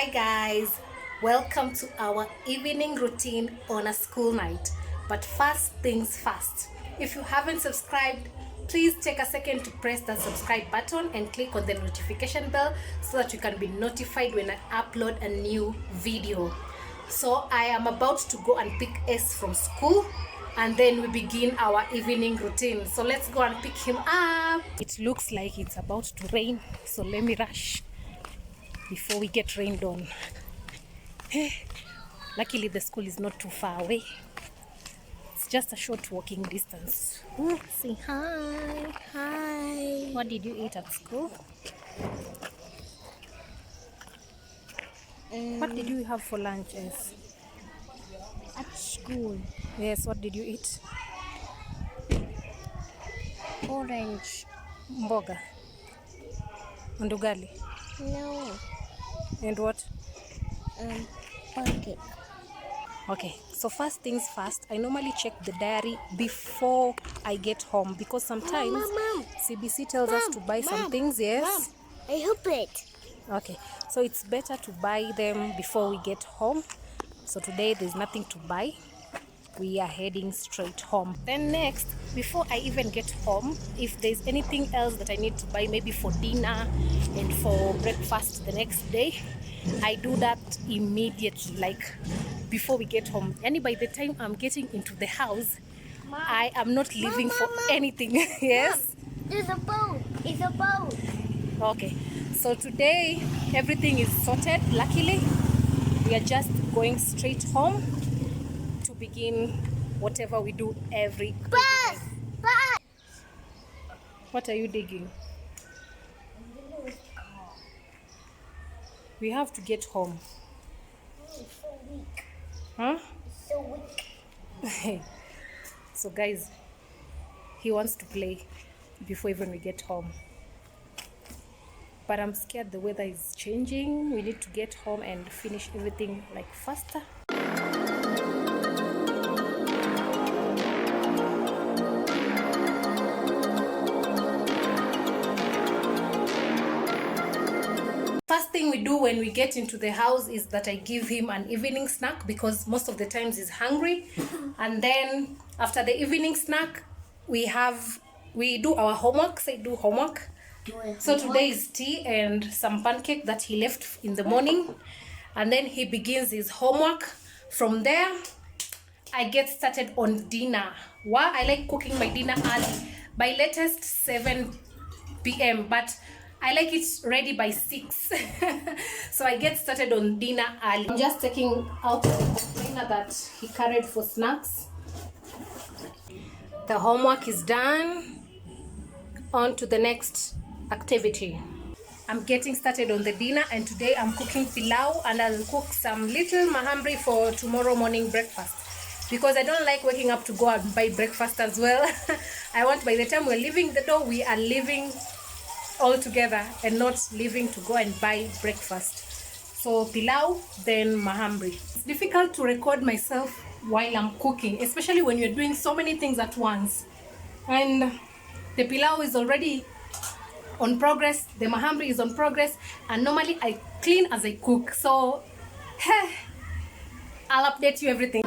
Hi guys, welcome to our evening routine on a school night. But first things first, if you haven't subscribed, please take a second to press the subscribe button and click on the notification bell so that you can be notified when I upload a new video. So I am about to go and pick S from school and then we begin our evening routine. So let's go and pick him up. It looks like it's about to rain, so let me rush before we get rained on. Luckily the school is not too far away. It's just a short walking distance. Say hi. Hi. What did you eat at school? What did you have for lunch? Yes. At school. Yes, what did you eat? Orange. Mboga. And ugali. No. And what? Pancake. Okay, so first things first, I normally check the diary before I get home because sometimes Mom. CBC tells us to buy some things, yes? Mom, I hope it. Okay, so it's better to buy them before we get home. So today there's nothing to buy. We are heading straight home. Then next, before I even get home, if there's anything else that I need to buy, maybe for dinner and for breakfast the next day, I do that immediately, like before we get home. And by the time I'm getting into the house, Mom. I am not leaving for Mom. anything. Yes? There's a boat. It's a boat. Okay, so today everything is sorted. Luckily, we are just going straight home to begin whatever we do every Bus. evening. Bus. What are you digging? We have to get home. It's so weak. Huh? It's so weak. So guys, he wants to play before even we get home. But I'm scared the weather is changing. We need to get home and finish everything like faster. First thing we do when we get into the house is that I give him an evening snack because most of the times he's hungry. And then after the evening snack, we do our homework. Say do homework. So today is tea and some pancake that he left in the morning. And then he begins his homework. From there, I get started on dinner. Why? I like cooking my dinner early. By latest 7 p.m. But I like it ready by 6. So I get started on dinner early. I'm just taking out the container that he carried for snacks. The homework is done. On to the next activity. I'm getting started on the dinner and today I'm cooking pilau and I'll cook some little mahamri for tomorrow morning breakfast because I don't like waking up to go and buy breakfast as well. I want by the time we're leaving the door, we are leaving all together and not leaving to go and buy breakfast. So pilau, then mahamri. It's difficult to record myself while I'm cooking, especially when you're doing so many things at once. And the pilau is already on progress, the mahamri is on progress, and normally I clean as I cook. So I'll update you everything.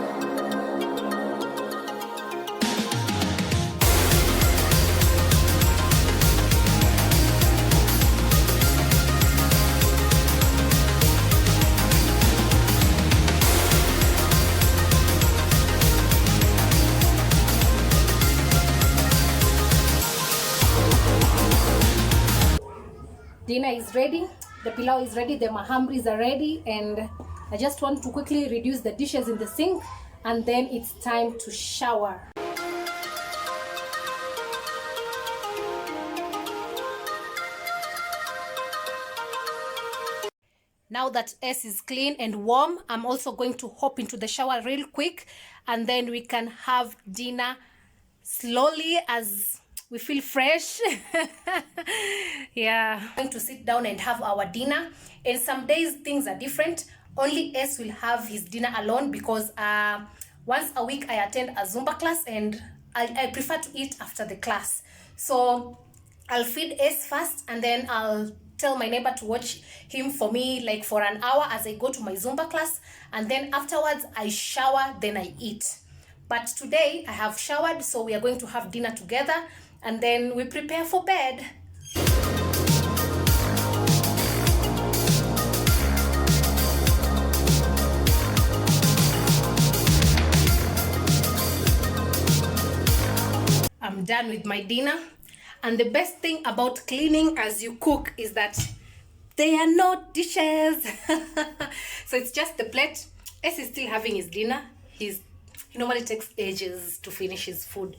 Dinner is ready, the pilau is ready, the mahamris are ready, and I just want to quickly reduce the dishes in the sink and then it's time to shower. Now that S is clean and warm, I'm also going to hop into the shower real quick and then we can have dinner slowly as we feel fresh. Yeah, I'm going to sit down and have our dinner. And some days things are different. Only S will have his dinner alone because once a week I attend a Zumba class and I prefer to eat after the class. So I'll feed S first and then I'll tell my neighbor to watch him for me like for an hour as I go to my Zumba class, and then afterwards I shower, then I eat. But today I have showered, so we are going to have dinner together, and then we prepare for bed. I'm done with my dinner, and the best thing about cleaning as you cook is that there are no dishes. So it's just the plate. S is still having his dinner. He normally takes ages to finish his food,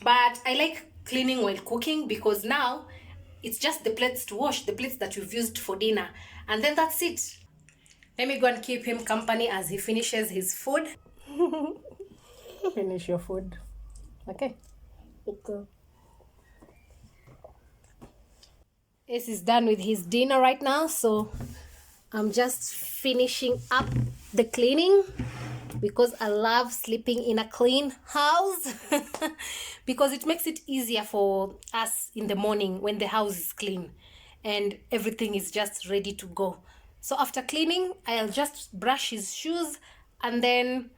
but I like cleaning while cooking because now it's just the plates to wash, the plates that you've used for dinner, and then that's it. Let me go and keep him company as he finishes his food. Finish your food. Okay. Okay. Ace is done with his dinner right now, so I'm just finishing up the cleaning because I love sleeping in a clean house because it makes it easier for us in the morning when the house is clean and everything is just ready to go. So after cleaning, I'll just brush his shoes and then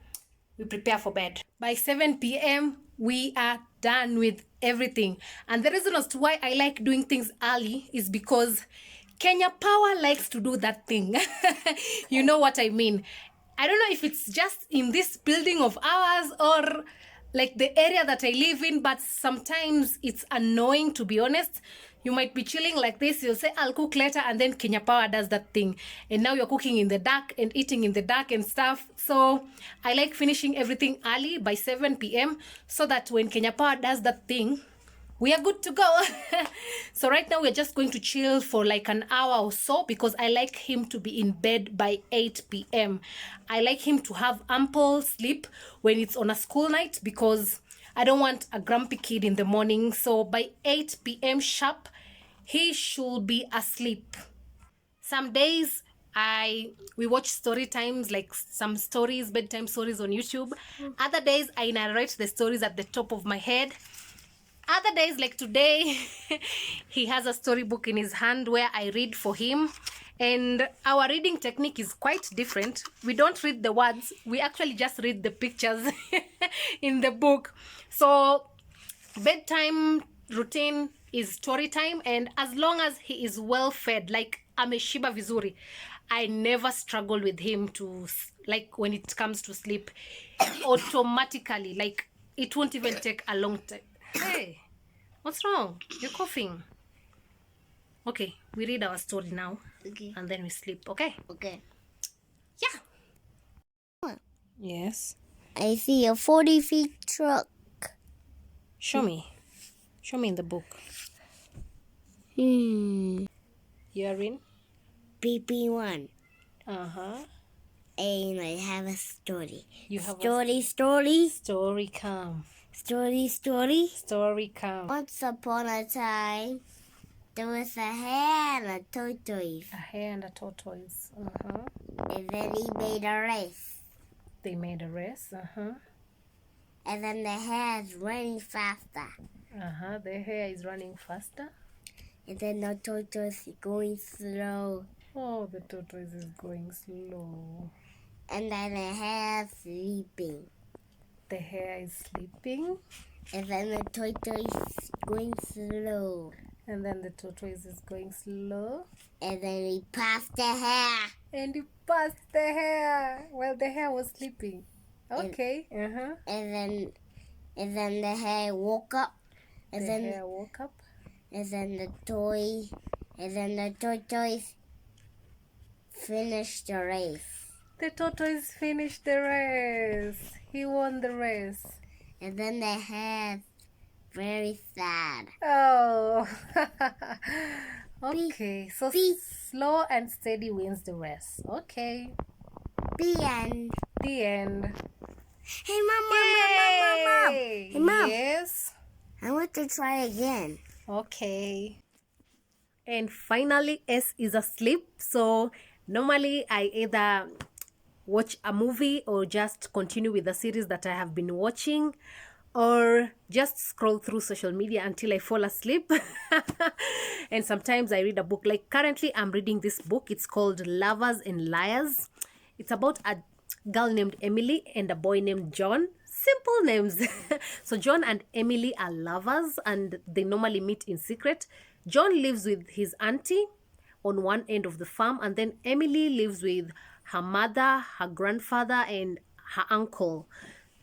we prepare for bed. By 7 p.m. we are done with everything, and the reason as to why I like doing things early is because Kenya Power likes to do that thing. You know what I mean? I don't know if it's just in this building of ours or like the area that I live in, but sometimes it's annoying, to be honest. You might be chilling like this, you'll say I'll cook later, and then Kenya Power does that thing, and now you're cooking in the dark and eating in the dark and stuff. So I like finishing everything early by 7 p.m. so that when Kenya Power does that thing, we are good to go. So right now we're just going to chill for like an hour or so because I like him to be in bed by 8 p.m. I like him to have ample sleep when it's on a school night because I don't want a grumpy kid in the morning. So by 8 p.m. sharp, he should be asleep. Some days we watch story times, like some stories, bedtime stories on YouTube. Other days I narrate the stories at the top of my head. Other days, like today, he has a storybook in his hand where I read for him. And our reading technique is quite different. We don't read the words. We actually just read the pictures in the book. So bedtime routine is story time. And as long as he is well fed, like ameshiba vizuri, I never struggle with him to, like when it comes to sleep, automatically, like it won't even take a long time. Hey, what's wrong? You're coughing. Okay, we read our story now. Okay. And then we sleep, okay? Okay. Yeah. Yes. I see a 40 feet truck. Show me. Show me in the book. Hmm. You're in? PP1. Uh-huh. And I have a story. You have story. a story come. Story. Come. Once upon a time, there was a hare and a tortoise. A hare and a tortoise. Uh-huh. And then he made a race. They made a race. Uh-huh. And then the hare is running faster. Uh-huh. The hare is running faster. And then the tortoise is going slow. Oh, the tortoise is going slow. And then the hare is sleeping. The hare is sleeping. And then the tortoise is going slow. And then the tortoise is going slow. And then he passed the hare. And he passed the hare while the hare was sleeping. Okay. Uh-huh. And then the hare woke up. And The then hare woke up. and then the tortoise finished the race. The tortoise finished the race. He won the race. And then the hare very sad. Oh. Okay. So Beep. slow and steady wins the race. Okay. The end. The end. Hey mom. Yay! Hey mom. Yes. I want to try again. Okay. And finally, S is asleep. So normally I either watch a movie or just continue with the series that I have been watching. or just scroll through social media until I fall asleep. And sometimes I read a book. Like currently I'm reading this book. It's called Lovers and Liars. It's about a girl named Emily and a boy named John. Simple names. So John and Emily are lovers and they normally meet in secret. John lives with his auntie on one end of the farm, and then Emily lives with her mother, her grandfather, and her uncle.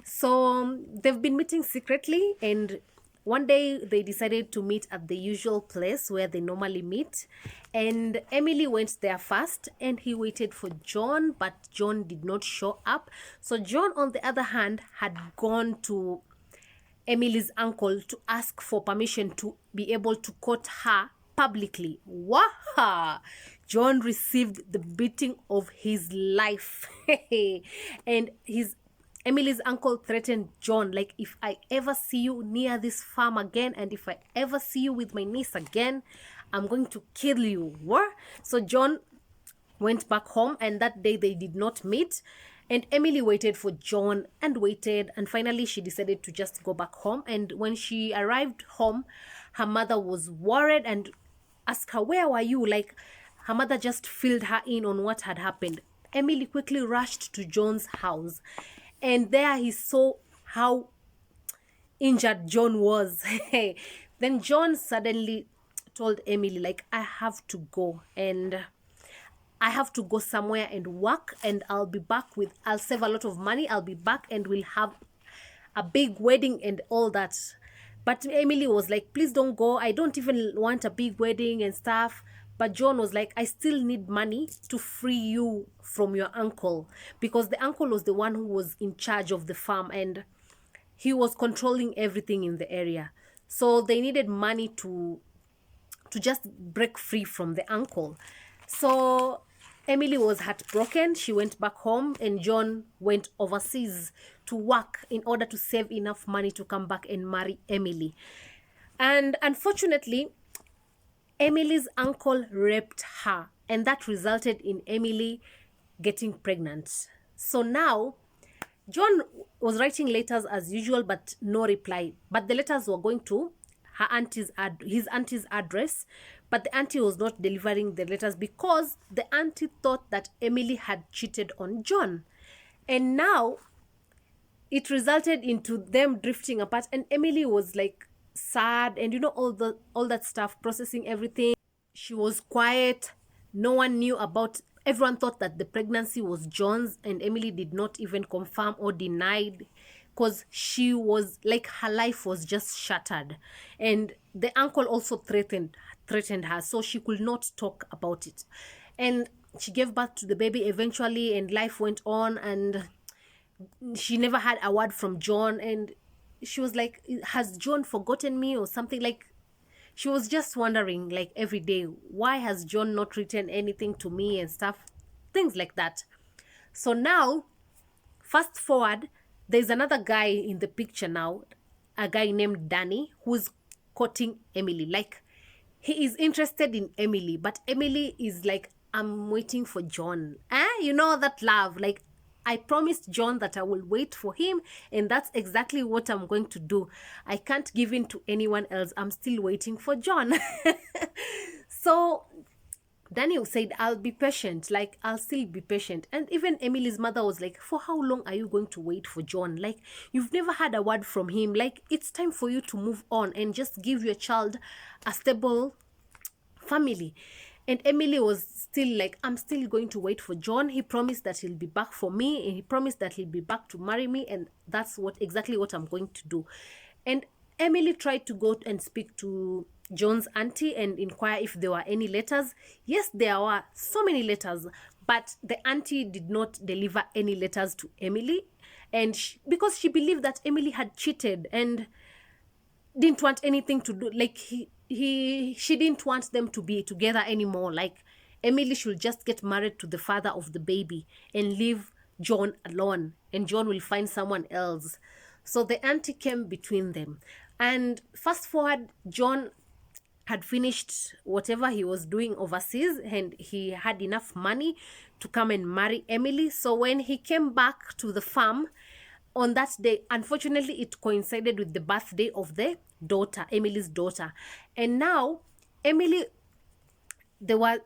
So they've been meeting secretly, and one day they decided to meet at the usual place where they normally meet. And Emily went there first, and he waited for John, but John did not show up. So John, on the other hand, had gone to Emily's uncle to ask for permission to be able to court her publicly. Waha! John received the beating of his life. And Emily's uncle threatened John, like, if I ever see you near this farm again, and if I ever see you with my niece again, I'm going to kill you. What? So John went back home, and that day they did not meet. And Emily waited for John and waited, and finally she decided to just go back home. And when she arrived home, her mother was worried and asked her, where were you? Like, her mother just filled her in on what had happened. Emily quickly rushed to John's house, and there he saw how injured John was. Then John suddenly told Emily, like, I have to go, and I have to go somewhere and work, and I'll save a lot of money. I'll be back and we'll have a big wedding and all that. But Emily was like, please don't go. I don't even want a big wedding and stuff. But John was like, I still need money to free you from your uncle, because the uncle was the one who was in charge of the farm and he was controlling everything in the area. So they needed money to just break free from the uncle. So Emily was heartbroken. She went back home, and John went overseas to work in order to save enough money to come back and marry Emily. And unfortunately, Emily's uncle raped her, and that resulted in Emily getting pregnant. So now John was writing letters as usual, but no reply. But the letters were going to his auntie's address, but the auntie was not delivering the letters because the auntie thought that Emily had cheated on John. And now it resulted into them drifting apart, and Emily was like sad, and all that stuff, processing everything. She was quiet. No one knew about. Everyone thought that the pregnancy was John's, and Emily did not even confirm or denied, because she was like, her life was just shattered. And the uncle also threatened her, so she could not talk about it. And she gave birth to the baby eventually, and life went on, and she never had a word from John. And she was like, has John forgotten me or something? Like, she was just wondering, like, every day, why has John not written anything to me and stuff, things like that. So now, fast forward, there's another guy in the picture now, a guy named Danny, who's courting Emily. Like, he is interested in Emily, but Emily is like, I'm waiting for John. You know that love, like, I promised John that I will wait for him, and that's exactly what I'm going to do. I can't give in to anyone else. I'm still waiting for John. So Daniel said, I'll be patient. Like, I'll still be patient. And even Emily's mother was like, for how long are you going to wait for John? Like, you've never had a word from him. Like, it's time for you to move on and just give your child a stable family. And Emily was still like, I'm still going to wait for John. He promised that he'll be back for me, and he promised that he'll be back to marry me, and that's exactly what I'm going to do. And Emily tried to go and speak to John's auntie and inquire if there were any letters. Yes, there were so many letters, but the auntie did not deliver any letters to Emily, and because she believed that Emily had cheated and didn't want anything to do, like, she didn't want them to be together anymore. Like, Emily should just get married to the father of the baby and leave John alone, and John will find someone else. So the auntie came between them. And fast forward, John had finished whatever he was doing overseas, and he had enough money to come and marry Emily. So when he came back to the farm, on that day, unfortunately, it coincided with the birthday of the daughter, Emily's daughter. And now, Emily, they were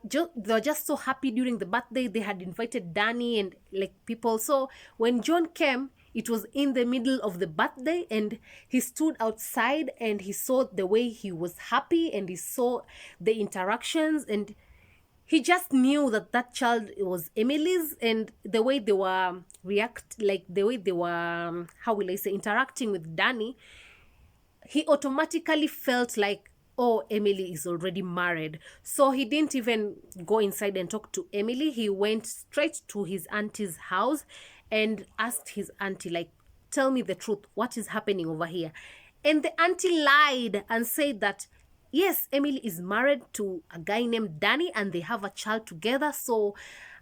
just so happy during the birthday. They had invited Danny and like people. So when John came, it was in the middle of the birthday, and he stood outside and he saw the way he was happy, and he saw the interactions, and he just knew that that child was Emily's, and the way they were how will I say, interacting with Danny, he automatically felt like, oh, Emily is already married. So he didn't even go inside and talk to Emily. He went straight to his auntie's house and asked his auntie, like, tell me the truth, what is happening over here? And the auntie lied and said that, yes, Emily is married to a guy named Danny and they have a child together. So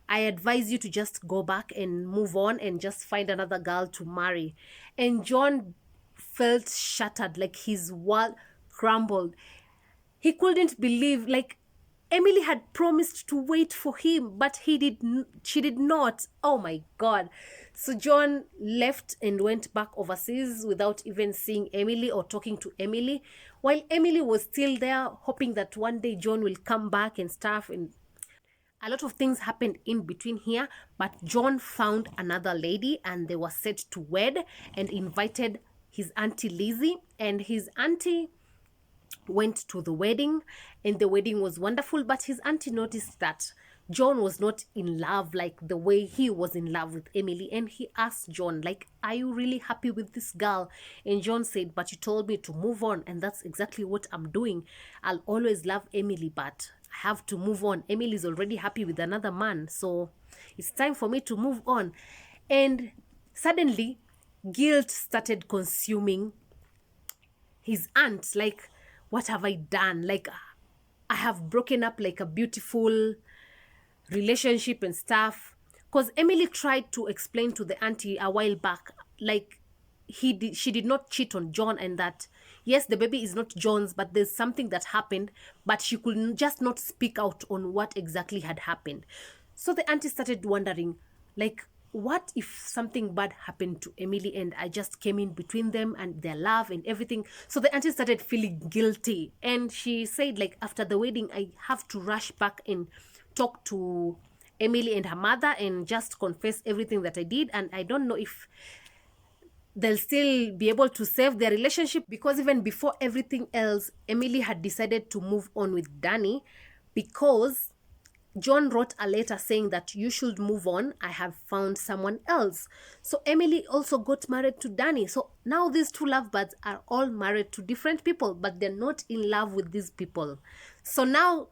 I advise you to just go back and move on and just find another girl to marry. And John felt shattered, like his world crumbled. He couldn't believe, like, Emily had promised to wait for him, but she did not. Oh my God. So John left and went back overseas without even seeing Emily or talking to Emily, while Emily was still there, hoping that one day John will come back and stuff. And a lot of things happened in between here, but John found another lady and they were set to wed and invited his auntie Lizzie, and his auntie went to the wedding, and the wedding was wonderful. But his auntie noticed that John was not in love like the way he was in love with Emily, and he asked John, like, are you really happy with this girl? And John said, but you told me to move on, and that's exactly what I'm doing. I'll always love Emily, but I have to move on. Emily's already happy with another man, so it's time for me to move on. And suddenly guilt started consuming his aunt. Like, what have I done? Like, I have broken up like a beautiful relationship and stuff. Because Emily tried to explain to the auntie a while back, like, she did not cheat on John, and that yes, the baby is not John's, but there's something that happened, but she could just not speak out on what exactly had happened. So the auntie started wondering, like, what if something bad happened to Emily and I just came in between them and their love and everything? So the auntie started feeling guilty, and she said, like, after the wedding, I have to rush back and talk to Emily and her mother and just confess everything that I did. And I don't know if they'll still be able to save their relationship, because even before everything else, Emily had decided to move on with Danny because John wrote a letter saying that you should move on. I have found someone else. So Emily also got married to Danny. So now these two lovebirds are all married to different people, but they're not in love with these people. So now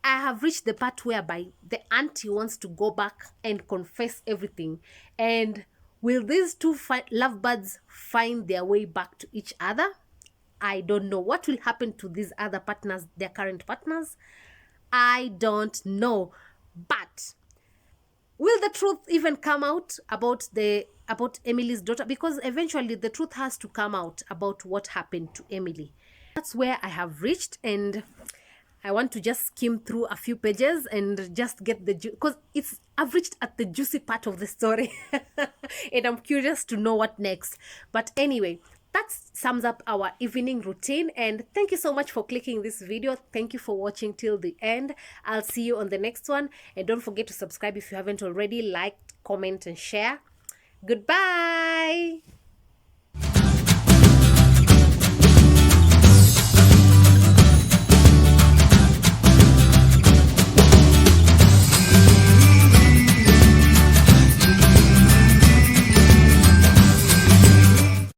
I have reached the part whereby the auntie wants to go back and confess everything. And will these two lovebirds find their way back to each other? I don't know. What will happen to these other partners, their current partners? I don't know. But will the truth even come out about Emily's daughter? Because eventually the truth has to come out about what happened to Emily. That's where I have reached, and I want to just skim through a few pages and just get the because I've reached at the juicy part of the story and I'm curious to know what next. But anyway, that sums up our evening routine, and thank you so much for clicking this video. Thank you for watching till the end. I'll see you on the next one, and don't forget to subscribe if you haven't already. Like, comment and share. Goodbye.